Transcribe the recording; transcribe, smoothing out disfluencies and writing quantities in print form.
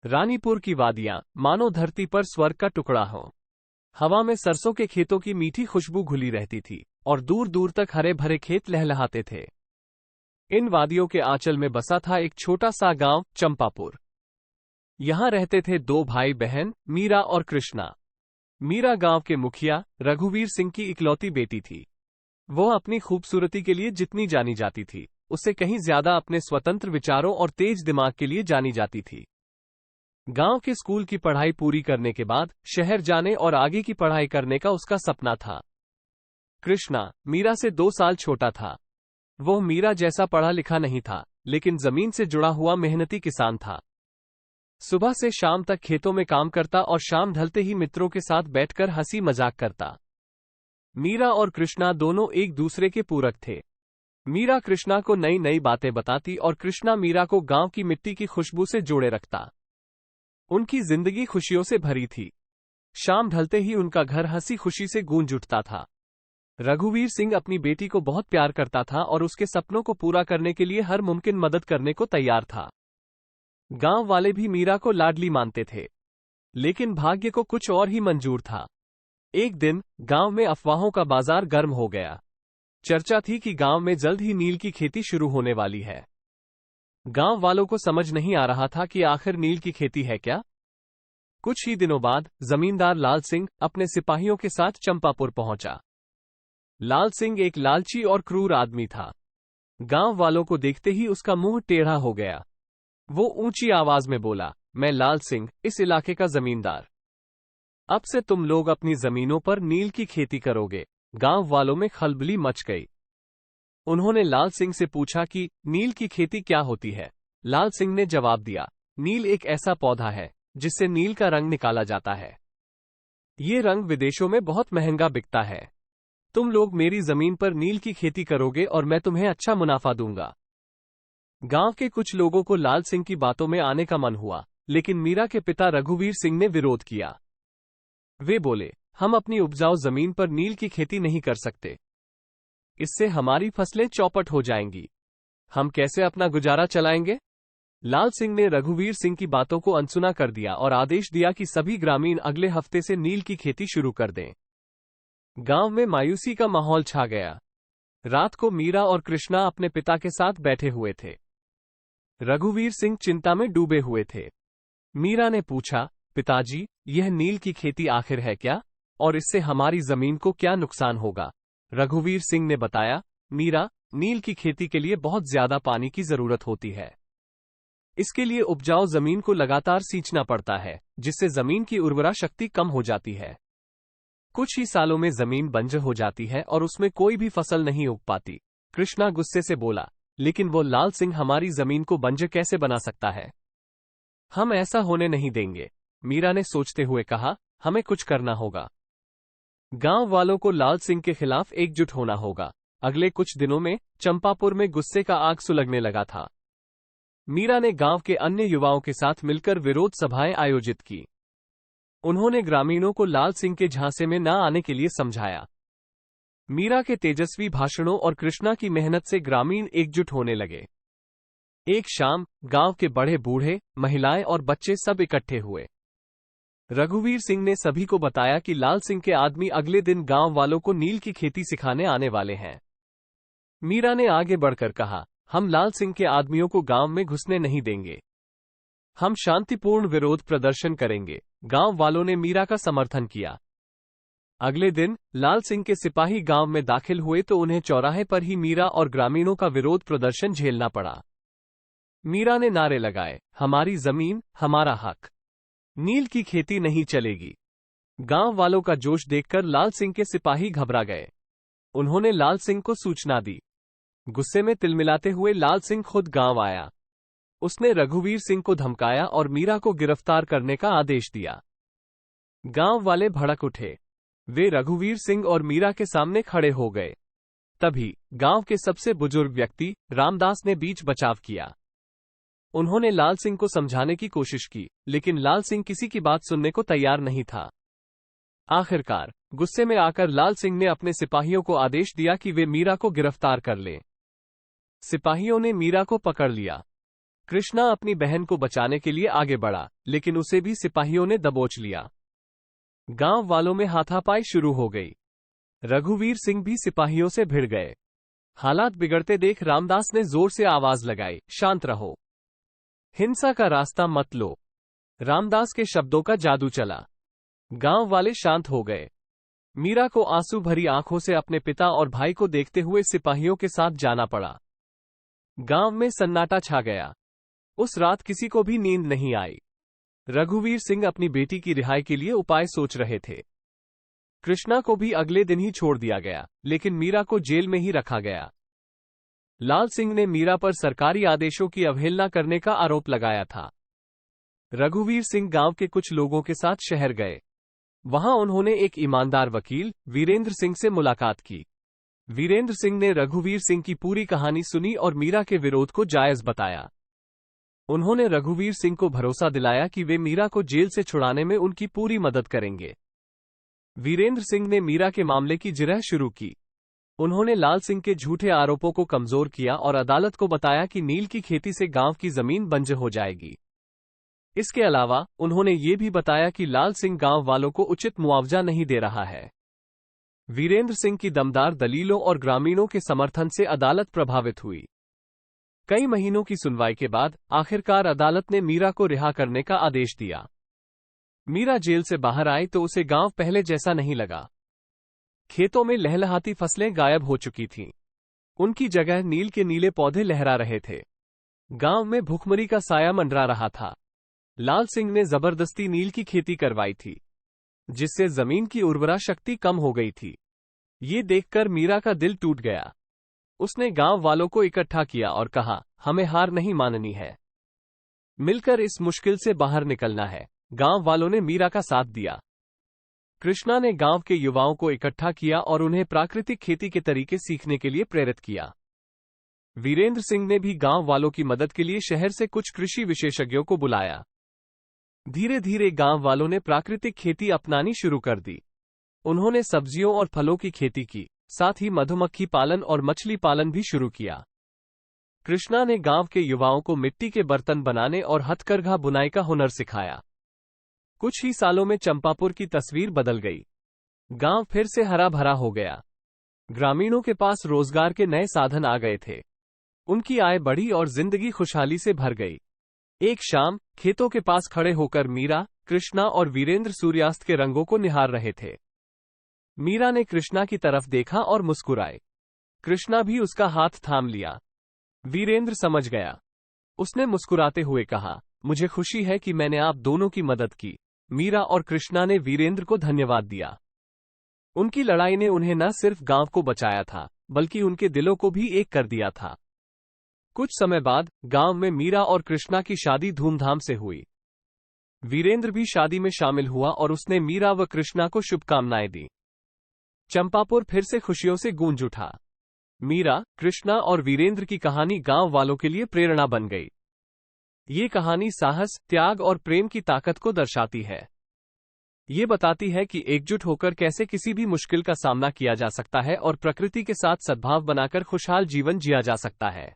रानीपुर की वादियां मानो धरती पर स्वर्ग का टुकड़ा हो। हवा में सरसों के खेतों की मीठी खुशबू घुली रहती थी और दूर दूर तक हरे भरे खेत लहलहाते थे। इन वादियों के आंचल में बसा था एक छोटा सा गांव चंपापुर। यहां रहते थे दो भाई बहन, मीरा और कृष्णा। मीरा गांव के मुखिया रघुवीर सिंह की इकलौती बेटी थी। वो अपनी खूबसूरती के लिए जितनी जानी जाती थी, उससे कहीं ज्यादा अपने स्वतंत्र विचारों और तेज दिमाग के लिए जानी जाती थी। गांव के स्कूल की पढ़ाई पूरी करने के बाद शहर जाने और आगे की पढ़ाई करने का उसका सपना था। कृष्णा मीरा से 2 साल छोटा था। वो मीरा जैसा पढ़ा लिखा नहीं था, लेकिन जमीन से जुड़ा हुआ मेहनती किसान था। सुबह से शाम तक खेतों में काम करता और शाम ढलते ही मित्रों के साथ बैठकर हंसी मजाक करता। मीरा और कृष्णा दोनों एक दूसरे के पूरक थे। मीरा कृष्णा को नई नई बातें बताती और कृष्णा मीरा को गांव की मिट्टी की खुशबू से जोड़े रखता। उनकी जिंदगी खुशियों से भरी थी। शाम ढलते ही उनका घर हंसी खुशी से गूंज उठता था। रघुवीर सिंह अपनी बेटी को बहुत प्यार करता था और उसके सपनों को पूरा करने के लिए हर मुमकिन मदद करने को तैयार था। गांव वाले भी मीरा को लाडली मानते थे, लेकिन भाग्य को कुछ और ही मंजूर था। एक दिन गांव में अफवाहों का बाजार गर्म हो गया। चर्चा थी कि गांव में जल्द ही नील की खेती शुरू होने वाली है। गांव वालों को समझ नहीं आ रहा था कि आखिर नील की खेती है क्या। कुछ ही दिनों बाद जमींदार लाल सिंह अपने सिपाहियों के साथ चंपापुर पहुंचा। लाल सिंह एक लालची और क्रूर आदमी था। गांव वालों को देखते ही उसका मुंह टेढ़ा हो गया। वो ऊंची आवाज में बोला, मैं लाल सिंह, इस इलाके का जमींदार। अब से तुम लोग अपनी जमीनों पर नील की खेती करोगे। गांव वालों में खलबली मच गई। उन्होंने लाल सिंह से पूछा कि नील की खेती क्या होती है। लाल सिंह ने जवाब दिया, नील एक ऐसा पौधा है जिससे नील का रंग निकाला जाता है। ये रंग विदेशों में बहुत महंगा बिकता है। तुम लोग मेरी जमीन पर नील की खेती करोगे और मैं तुम्हें अच्छा मुनाफा दूंगा। गांव के कुछ लोगों को लाल सिंह की बातों में आने का मन हुआ, लेकिन मीरा के पिता रघुवीर सिंह ने विरोध किया। वे बोले, हम अपनी उपजाऊ जमीन पर नील की खेती नहीं कर सकते। इससे हमारी फसलें चौपट हो जाएंगी। हम कैसे अपना गुजारा चलाएंगे। लाल सिंह ने रघुवीर सिंह की बातों को अनसुना कर दिया और आदेश दिया कि सभी ग्रामीण अगले हफ्ते से नील की खेती शुरू कर दें। गांव में मायूसी का माहौल छा गया। रात को मीरा और कृष्णा अपने पिता के साथ बैठे हुए थे। रघुवीर सिंह चिंता में डूबे हुए थे। मीरा ने पूछा, पिताजी, यह नील की खेती आखिर है क्या, और इससे हमारी जमीन को क्या नुकसान होगा। रघुवीर सिंह ने बताया, मीरा, नील की खेती के लिए बहुत ज्यादा पानी की जरूरत होती है। इसके लिए उपजाऊ जमीन को लगातार सींचना पड़ता है, जिससे जमीन की उर्वरा शक्ति कम हो जाती है। कुछ ही सालों में जमीन बंजर हो जाती है और उसमें कोई भी फसल नहीं उग पाती। कृष्णा गुस्से से बोला, लेकिन वो लाल सिंह हमारी जमीन को बंजर कैसे बना सकता है। हम ऐसा होने नहीं देंगे। मीरा ने सोचते हुए कहा, हमें कुछ करना होगा। गांव वालों को लाल सिंह के खिलाफ एकजुट होना होगा। अगले कुछ दिनों में चंपापुर में गुस्से का आग सुलगने लगा था। मीरा ने गांव के अन्य युवाओं के साथ मिलकर विरोध सभाएं आयोजित की। उन्होंने ग्रामीणों को लाल सिंह के झांसे में न आने के लिए समझाया। मीरा के तेजस्वी भाषणों और कृष्णा की मेहनत से ग्रामीण एकजुट होने लगे। एक शाम गांव के बड़े बूढ़े, महिलाएं और बच्चे सब इकट्ठे हुए। रघुवीर सिंह ने सभी को बताया कि लाल सिंह के आदमी अगले दिन गांव वालों को नील की खेती सिखाने आने वाले हैं। मीरा ने आगे बढ़कर कहा, हम लाल सिंह के आदमियों को गांव में घुसने नहीं देंगे। हम शांतिपूर्ण विरोध प्रदर्शन करेंगे। गांव वालों ने मीरा का समर्थन किया। अगले दिन लाल सिंह के सिपाही गांव में दाखिल हुए तो उन्हें चौराहे पर ही मीरा और ग्रामीणों का विरोध प्रदर्शन झेलना पड़ा। मीरा ने नारे लगाए, हमारी जमीन, हमारा हक, नील की खेती नहीं चलेगी। गांव वालों का जोश देखकर लाल सिंह के सिपाही घबरा गए। उन्होंने लाल सिंह को सूचना दी। गुस्से में तिलमिलाते हुए लाल सिंह खुद गांव आया। उसने रघुवीर सिंह को धमकाया और मीरा को गिरफ्तार करने का आदेश दिया। गांव वाले भड़क उठे। वे रघुवीर सिंह और मीरा के सामने खड़े हो गए। तभी गांव के सबसे बुजुर्ग व्यक्ति रामदास ने बीच बचाव किया। उन्होंने लाल सिंह को समझाने की कोशिश की, लेकिन लाल सिंह किसी की बात सुनने को तैयार नहीं था। आखिरकार गुस्से में आकर लाल सिंह ने अपने सिपाहियों को आदेश दिया कि वे मीरा को गिरफ्तार कर लें। सिपाहियों ने मीरा को पकड़ लिया। कृष्णा अपनी बहन को बचाने के लिए आगे बढ़ा, लेकिन उसे भी सिपाहियों ने दबोच लिया। गांव वालों में हाथापाई शुरू हो गई। रघुवीर सिंह भी सिपाहियों से भिड़ गए। हालात बिगड़ते देख रामदास ने जोर से आवाज लगाई, शांत रहो, हिंसा का रास्ता मत लो। रामदास के शब्दों का जादू चला। गांव वाले शांत हो गए। मीरा को आंसू भरी आंखों से अपने पिता और भाई को देखते हुए सिपाहियों के साथ जाना पड़ा। गांव में सन्नाटा छा गया। उस रात किसी को भी नींद नहीं आई। रघुवीर सिंह अपनी बेटी की रिहाई के लिए उपाय सोच रहे थे। कृष्णा को भी अगले दिन ही छोड़ दिया गया, लेकिन मीरा को जेल में ही रखा गया। लाल सिंह ने मीरा पर सरकारी आदेशों की अवहेलना करने का आरोप लगाया था। रघुवीर सिंह गांव के कुछ लोगों के साथ शहर गए। वहां उन्होंने एक ईमानदार वकील वीरेंद्र सिंह से मुलाकात की। वीरेंद्र सिंह ने रघुवीर सिंह की पूरी कहानी सुनी और मीरा के विरोध को जायज बताया। उन्होंने रघुवीर सिंह को भरोसा दिलाया कि वे मीरा को जेल से छुड़ाने में उनकी पूरी मदद करेंगे। वीरेंद्र सिंह ने मीरा के मामले की जिरह शुरू की। उन्होंने लाल सिंह के झूठे आरोपों को कमजोर किया और अदालत को बताया कि नील की खेती से गांव की जमीन बंजर हो जाएगी। इसके अलावा उन्होंने ये भी बताया कि लाल सिंह गांव वालों को उचित मुआवजा नहीं दे रहा है। वीरेंद्र सिंह की दमदार दलीलों और ग्रामीणों के समर्थन से अदालत प्रभावित हुई। कई महीनों की सुनवाई के बाद आखिरकार अदालत ने मीरा को रिहा करने का आदेश दिया। मीरा जेल से बाहर आई तो उसे गांव पहले जैसा नहीं लगा। खेतों में लहलहाती फसलें गायब हो चुकी थीं। उनकी जगह नील के नीले पौधे लहरा रहे थे। गांव में भुखमरी का साया मंडरा रहा था। लाल सिंह ने जबरदस्ती नील की खेती करवाई थी, जिससे जमीन की उर्वरा शक्ति कम हो गई थी। ये देखकर मीरा का दिल टूट गया। उसने गांव वालों को इकट्ठा किया और कहा, हमें हार नहीं माननी है, मिलकर इस मुश्किल से बाहर निकलना है। गांव वालों ने मीरा का साथ दिया। कृष्णा ने गांव के युवाओं को इकट्ठा किया और उन्हें प्राकृतिक खेती के तरीके सीखने के लिए प्रेरित किया। वीरेंद्र सिंह ने भी गांव वालों की मदद के लिए शहर से कुछ कृषि विशेषज्ञों को बुलाया। धीरे धीरे गांव वालों ने प्राकृतिक खेती अपनानी शुरू कर दी। उन्होंने सब्जियों और फलों की खेती की, साथ ही मधुमक्खी पालन और मछली पालन भी शुरू किया। कृष्णा ने गांव के युवाओं को मिट्टी के बर्तन बनाने और हथकरघा बुनाई का हुनर सिखाया। कुछ ही सालों में चंपापुर की तस्वीर बदल गई। गांव फिर से हरा भरा हो गया। ग्रामीणों के पास रोजगार के नए साधन आ गए थे। उनकी आय बढ़ी और जिंदगी खुशहाली से भर गई। एक शाम खेतों के पास खड़े होकर मीरा, कृष्णा और वीरेंद्र सूर्यास्त के रंगों को निहार रहे थे। मीरा ने कृष्णा की तरफ देखा और मुस्कुराए। कृष्णा भी उसका हाथ थाम लिया। वीरेंद्र समझ गया। उसने मुस्कुराते हुए कहा, मुझे खुशी है कि मैंने आप दोनों की मदद की। मीरा और कृष्णा ने वीरेंद्र को धन्यवाद दिया। उनकी लड़ाई ने उन्हें न सिर्फ गांव को बचाया था, बल्कि उनके दिलों को भी एक कर दिया था। कुछ समय बाद गांव में मीरा और कृष्णा की शादी धूमधाम से हुई। वीरेंद्र भी शादी में शामिल हुआ और उसने मीरा व कृष्णा को शुभकामनाएं दी। चंपापुर फिर से खुशियों से गूंज उठा। मीरा, कृष्णा और वीरेंद्र की कहानी गांव वालों के लिए प्रेरणा बन गई। ये कहानी साहस, त्याग और प्रेम की ताकत को दर्शाती है। ये बताती है कि एकजुट होकर कैसे किसी भी मुश्किल का सामना किया जा सकता है और प्रकृति के साथ सद्भाव बनाकर खुशहाल जीवन जिया जा सकता है।